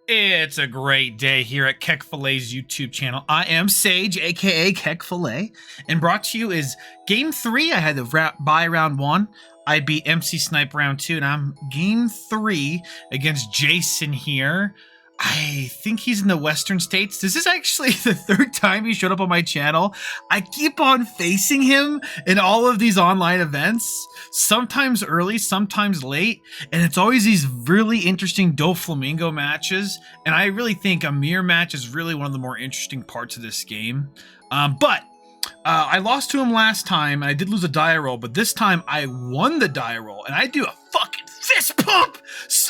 It's a great day here at KEKFILA's YouTube channel. I am Sage, aka KEKFILA, and brought to you is Game 3. I had to buy round 1. I beat MC Snipe round 2, and I'm Game 3 against Jason here. I think he's in the Western States. This is actually the third time he showed up on my channel. I keep on facing him in all of these online events, sometimes early, sometimes late, and it's always these really interesting Doflamingo matches, and I really think a mirror match is really one of the more interesting parts of this game. I lost to him last time, and I did lose a die roll, but this time I won the die roll, and I do a fucking fist pump!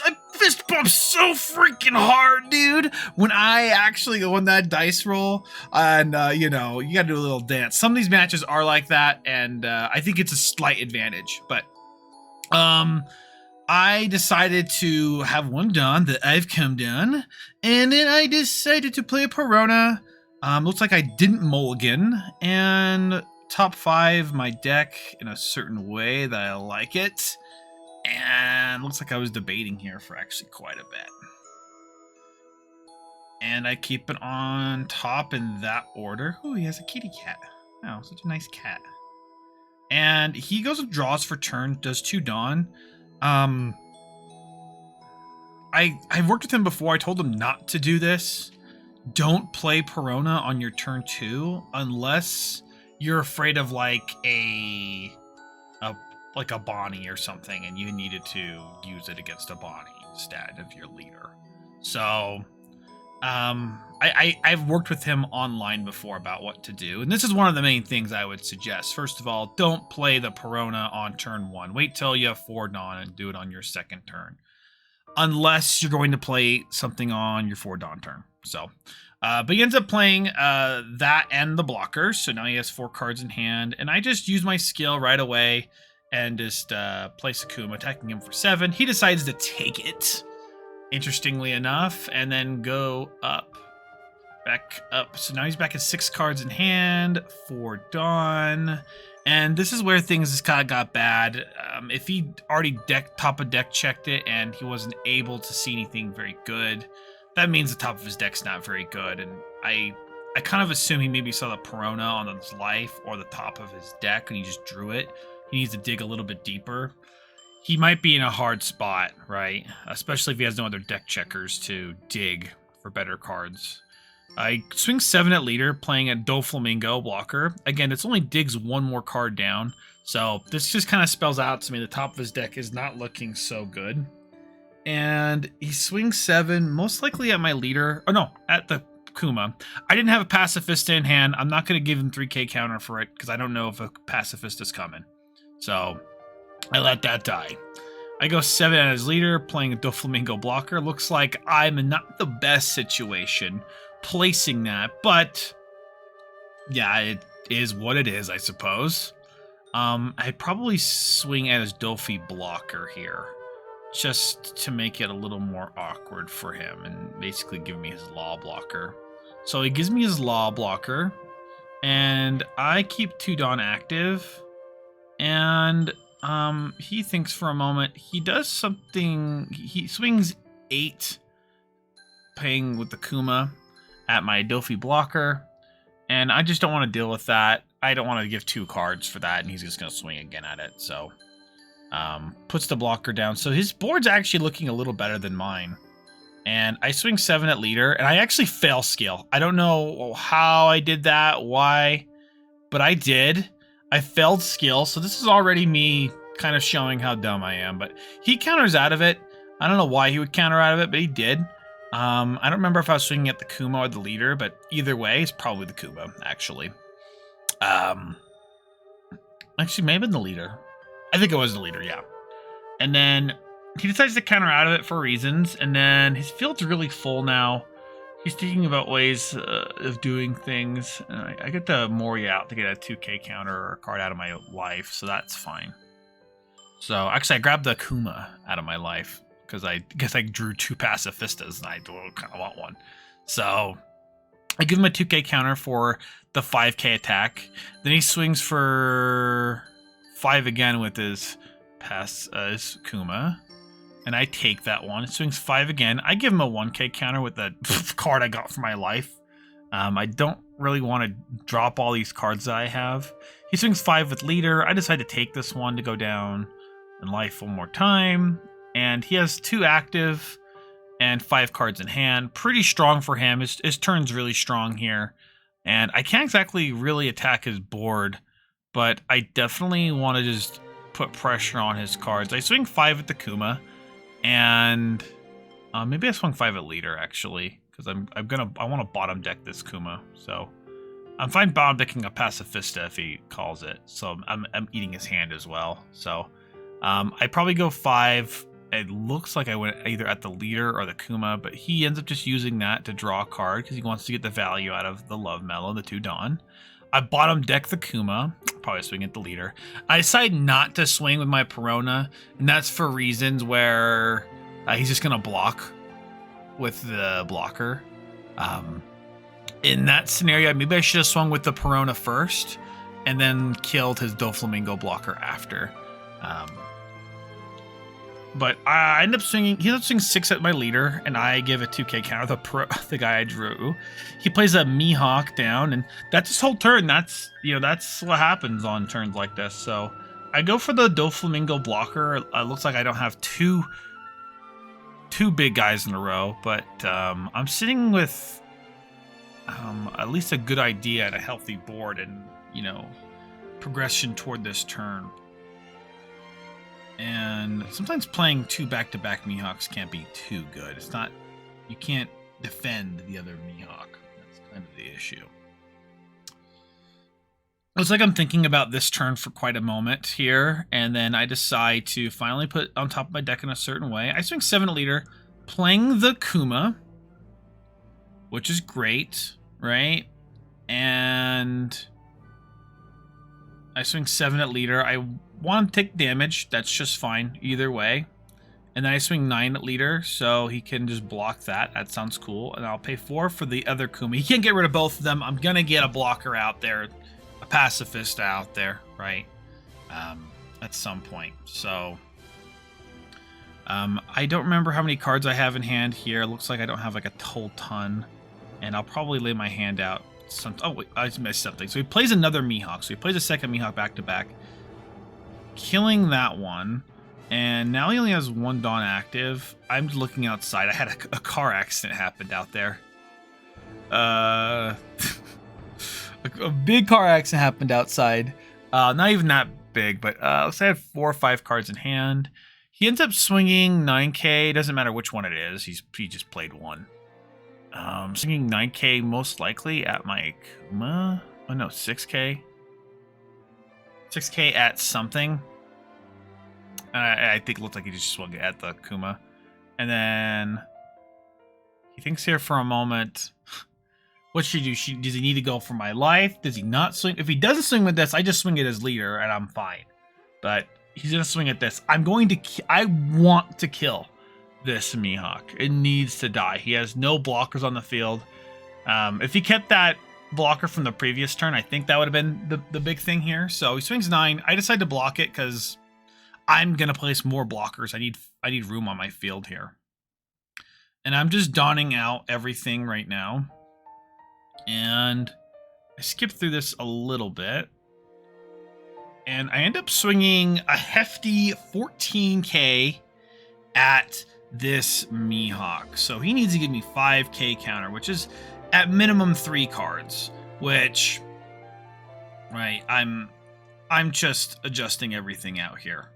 I fist pump so freaking hard, dude, when I actually won that dice roll, and, you know, you gotta do a little dance. Some of these matches are like that, and I think it's a slight advantage, but, I decided to have one done that I've come done, and then I decided to play a Perona. Looks like I didn't mulligan, and top 5 my deck in a certain way that I like it, and looks like I was debating here for actually quite a bit. And I keep it on top in that order. Ooh, he has a kitty cat. Oh, such a nice cat. And he goes and draws for turn, does 2 Dawn. I've worked with him before. I told him not to do this. Don't play Perona on your turn 2 unless you're afraid of like a Bonnie or something, and you needed to use it against a Bonnie instead of your leader. So, I've worked with him online before about what to do, and this is one of the main things I would suggest. First of all, don't play the Perona on turn 1. Wait till you have 4 Dawn and do it on your second turn, unless you're going to play something on your 4 Dawn turn. So, but he ends up playing that and the blocker, so now he has 4 cards in hand, and I just use my skill right away and just play Sakuma, attacking him for 7. He decides to take it, interestingly enough, and then go back up. So now he's back at 6 cards in hand, 4 Dawn, and this is where things just kind of got bad. If he already top of deck checked it and he wasn't able to see anything very good, that means the top of his deck's not very good, and I kind of assume he maybe saw the Perona on his life or the top of his deck and he just drew it. He needs to dig a little bit deeper. He might be in a hard spot, right? Especially if he has no other deck checkers to dig for better cards. I swing 7 at leader, playing a Doflamingo blocker. Again, it's only digs 1 more card down, so this just kind of spells out to me the top of his deck is not looking so good. And he swings 7, most likely at my leader. Oh no, at the Kuma. I didn't have a Pacifista in hand. I'm not going to give him 3k counter for it because I don't know if a Pacifist is coming. So I let that die. I go 7 at his leader, playing a Doflamingo blocker. Looks like I'm in not the best situation placing that, but yeah, it is what it is, I suppose. I'd probably swing at his Dofi blocker here, just to make it a little more awkward for him and basically give me his law blocker. So he gives me his law blocker, and I keep 2 Dawn active, and he thinks for a moment. He does something. He swings 8, playing with the Kuma at my Dofi blocker, and I just don't want to deal with that. I don't want to give 2 cards for that, and he's just going to swing again at it. So puts the blocker down. So his board's actually looking a little better than mine. And I swing 7 at leader, and I actually fail skill. I don't know how I did that, why, but I did. I failed skill, so this is already me kind of showing how dumb I am. But he counters out of it. I don't know why he would counter out of it, but he did. I don't remember if I was swinging at the Kuma or the leader, but either way, it's probably the Kuma, actually. Actually, maybe the leader. I think it was the leader, yeah. And then he decides to counter out of it for reasons, and then his field's really full now. He's thinking about ways of doing things. I get the Mori out to get a 2k counter or a card out of my life, so that's fine. So, actually, I grabbed the Kuma out of my life, because I guess I drew 2 Pacifistas, and I kind of want one. So, I give him a 2k counter for the 5k attack. Then he swings for 5 again with his Kuma. and I take that one. It swings 5 again. I give him a 1k counter with the card I got for my life. I don't really want to drop all these cards that I have. He swings 5 with leader. I decide to take this one to go down in life one more time. And he has 2 active and 5 cards in hand. Pretty strong for him. His turn's really strong here. And I can't exactly really attack his board, but I definitely want to just put pressure on his cards. I swing 5 at the Kuma, and maybe I swung 5 at leader actually, because I want to bottom deck this Kuma. So I'm fine bottom decking a Pacifista if he calls it. So I'm eating his hand as well. So I probably go 5. It looks like I went either at the leader or the Kuma, but he ends up just using that to draw a card because he wants to get the value out of the Love Mellow, the 2 Dawn. I bottom deck the Kuma, probably swing at the leader. I decide not to swing with my Perona, and that's for reasons where he's just going to block with the blocker. In that scenario, maybe I should have swung with the Perona first and then killed his Doflamingo blocker after. But I end up swinging. He ends up swinging 6 at my leader, and I give a 2k counter. The guy I drew. He plays a Mihawk down, and that's his whole turn. That's what happens on turns like this. So I go for the Doflamingo blocker. It looks like I don't have two big guys in a row, but I'm sitting with at least a good idea and a healthy board, and progression toward this turn. And sometimes playing 2 back-to-back Mihawks can't be too good. It's not, you can't defend the other Mihawk. That's kind of the issue. Looks like I'm thinking about this turn for quite a moment here, and then I decide to finally put on top of my deck in a certain way. I swing 7 at leader, playing the Kuma, which is great, right? And I swing 7 at leader. I want to take damage. That's just fine either way. And then I swing 9 at leader, so he can just block that. That sounds cool. And I'll pay 4 for the other Kuma. He can't get rid of both of them. I'm going to get a blocker out there, a pacifist out there, right? At some point. So I don't remember how many cards I have in hand here. It looks like I don't have like a whole ton. And I'll probably lay my hand out. Oh, wait, I just missed something. So he plays another Mihawk. So he plays a second Mihawk back-to-back. Killing that one. And now he only has 1 Dawn active. I'm looking outside. I had a car accident happened out there. A big car accident happened outside. Not even that big, but let's say I had 4 or 5 cards in hand. He ends up swinging 9k. Doesn't matter which one it is. He just played 1. Swinging 9k most likely at my Kuma. Oh no, 6k. 6k at something. I think it looked like he just swung it at the Kuma. And then he thinks here for a moment. What should he do? Does he need to go for my life? Does he not swing? If he doesn't swing with this, I just swing it as leader and I'm fine. But he's going to swing at this. I want to kill this Mihawk. It needs to die. He has no blockers on the field. If he kept that blocker from the previous turn, I think that would have been the big thing here. So he swings 9. I decide to block it because I'm going to place more blockers. I need room on my field here. And I'm just donning out everything right now. And I skip through this a little bit. And I end up swinging a hefty 14k at this Mihawk. So he needs to give me 5k counter, which is at minimum 3 cards, which, right, I'm just adjusting everything out here.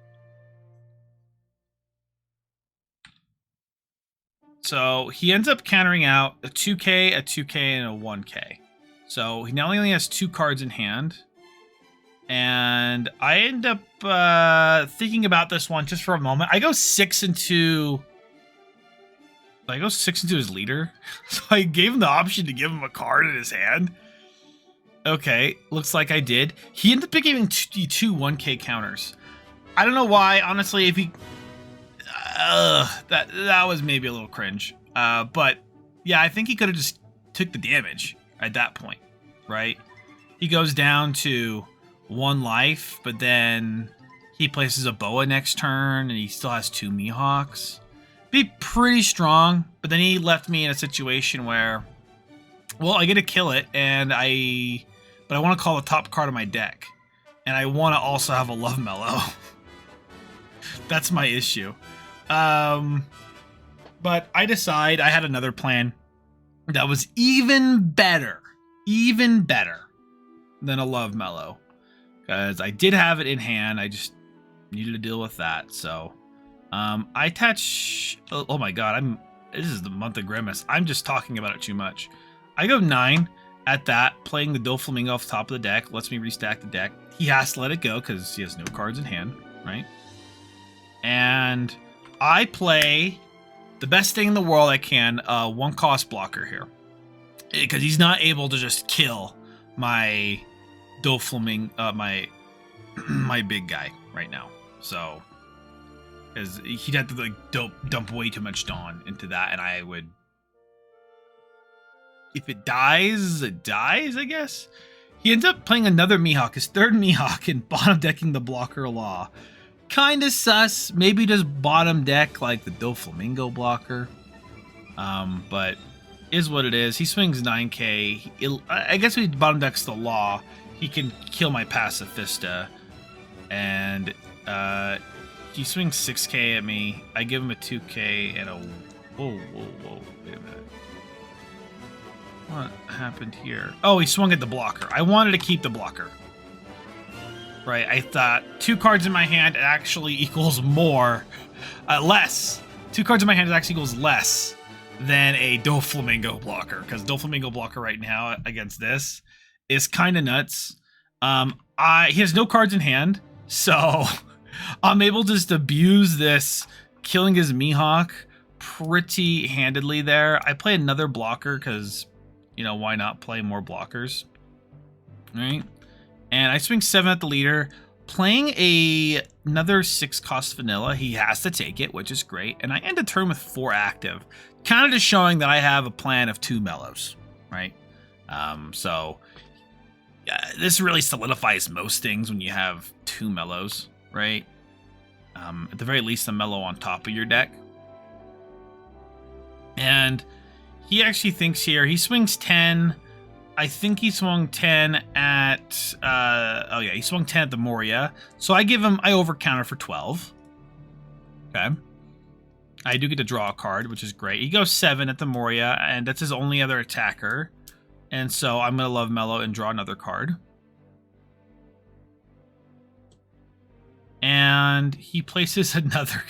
So he ends up countering out a 2k, a 2k, and a 1k. So he now only has 2 cards in hand. And I end up thinking about this one just for a moment. I go 6 into his leader. So I gave him the option to give him a card in his hand. Okay, looks like I did. He ended up giving 2 1k counters. I don't know why, honestly. If he that was maybe a little cringe. But yeah, I think he could have just took the damage at that point, right? He goes down to 1 life, but then he places a Boa next turn, and he still has 2 Mihawks. Be pretty strong, but then he left me in a situation where, well, I get to kill it, but I want to call the top card of my deck, and I want to also have a Love Mellow. That's my issue. But I had another plan that was even better than a Love Mellow, because I did have it in hand. I just needed to deal with that. So I attach, oh my god, this is the month of Grimace. I'm just talking about it too much. I go 9 at that, playing the Doflamingo off the top of the deck, lets me restack the deck. He has to let it go because he has no cards in hand, right? And I play the best thing in the world I can, 1-cost blocker here, because he's not able to just kill my Doflamingo, my big guy right now. So, because he'd have to like dump way too much Dawn into that, and I would, if it dies, it dies, I guess. He ends up playing another Mihawk, his third Mihawk, and bottom decking the blocker Law. Kind of sus. Maybe just bottom deck like the Doflamingo blocker. But is what it is. He swings 9k. I guess if he bottom decks the Law, he can kill my Pacifista. And he swings 6k at me. I give him a 2k and a... Whoa. Wait a minute. What happened here? Oh, he swung at the blocker. I wanted to keep the blocker. Right, I thought 2 cards in my hand actually equals more, less. 2 cards in my hand actually equals less than a Doflamingo blocker, because Doflamingo blocker right now against this is kind of nuts. He has no cards in hand, so I'm able to just abuse this, killing his Mihawk pretty handedly there. I play another blocker because, you know, why not play more blockers, right? And I swing 7 at the leader, playing another 6-cost vanilla. He has to take it, which is great. And I end the turn with 4 active, kind of just showing that I have a plan of 2 mellows, right? So this really solidifies most things when you have 2 mellows, right? At the very least, a mellow on top of your deck. And he actually thinks here, he swings 10. I think he swung 10 at, oh yeah, he swung 10 at the Moria. So I overcounter for 12. Okay. I do get to draw a card, which is great. He goes 7 at the Moria, and that's his only other attacker. And so I'm going to Love Mellow and draw another card. And he places another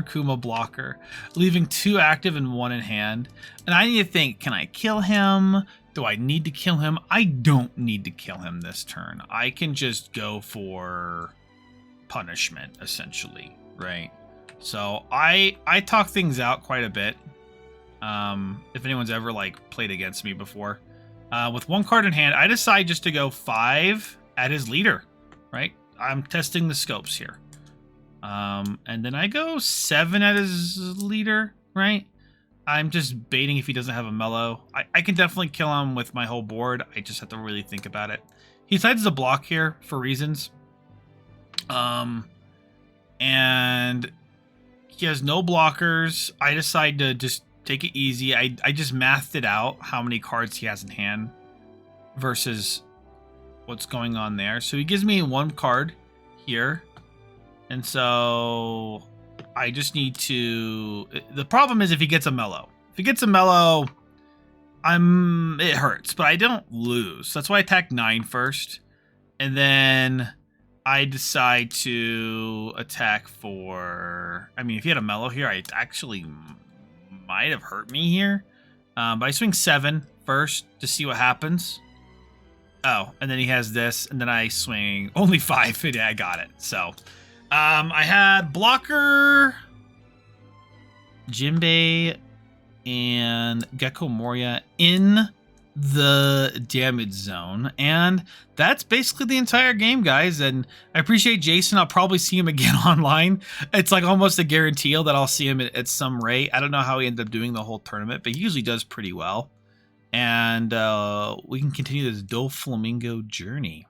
Kuma blocker, leaving 2 active and 1 in hand. And I need to think, can I kill him? Do I need to kill him? I don't need to kill him this turn. I can just go for punishment, essentially, right? So I talk things out quite a bit. If anyone's ever like played against me before. With 1 card in hand, I decide just to go 5 at his leader, right? I'm testing the scopes here. And then I go 7 at his leader, right? I'm just baiting if he doesn't have a mellow. I can definitely kill him with my whole board. I just have to really think about it. He decides to block here for reasons. And he has no blockers. I decide to just take it easy. I just mathed it out how many cards he has in hand versus what's going on there. So he gives me 1 card here. And so I just need to... The problem is if he gets a mellow. If he gets a mellow, it hurts, but I don't lose. That's why I attack 9 first. And then I decide to attack for... I mean, if he had a mellow here, I actually might have hurt me here. But I swing 7 first to see what happens. Oh, and then he has this, and then I swing only 5. Yeah, I got it. So... I had blocker, Jinbei, and Gecko Moria in the damage zone. And that's basically the entire game, guys. And I appreciate Jason. I'll probably see him again online. It's like almost a guarantee that I'll see him at some rate. I don't know how he ended up doing the whole tournament, but he usually does pretty well. And we can continue this Doflamingo journey.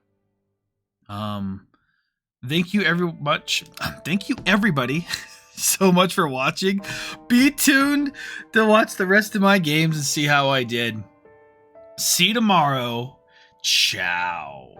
Thank you everybody so much for watching. Be tuned to watch the rest of my games and see how I did. See you tomorrow. Ciao.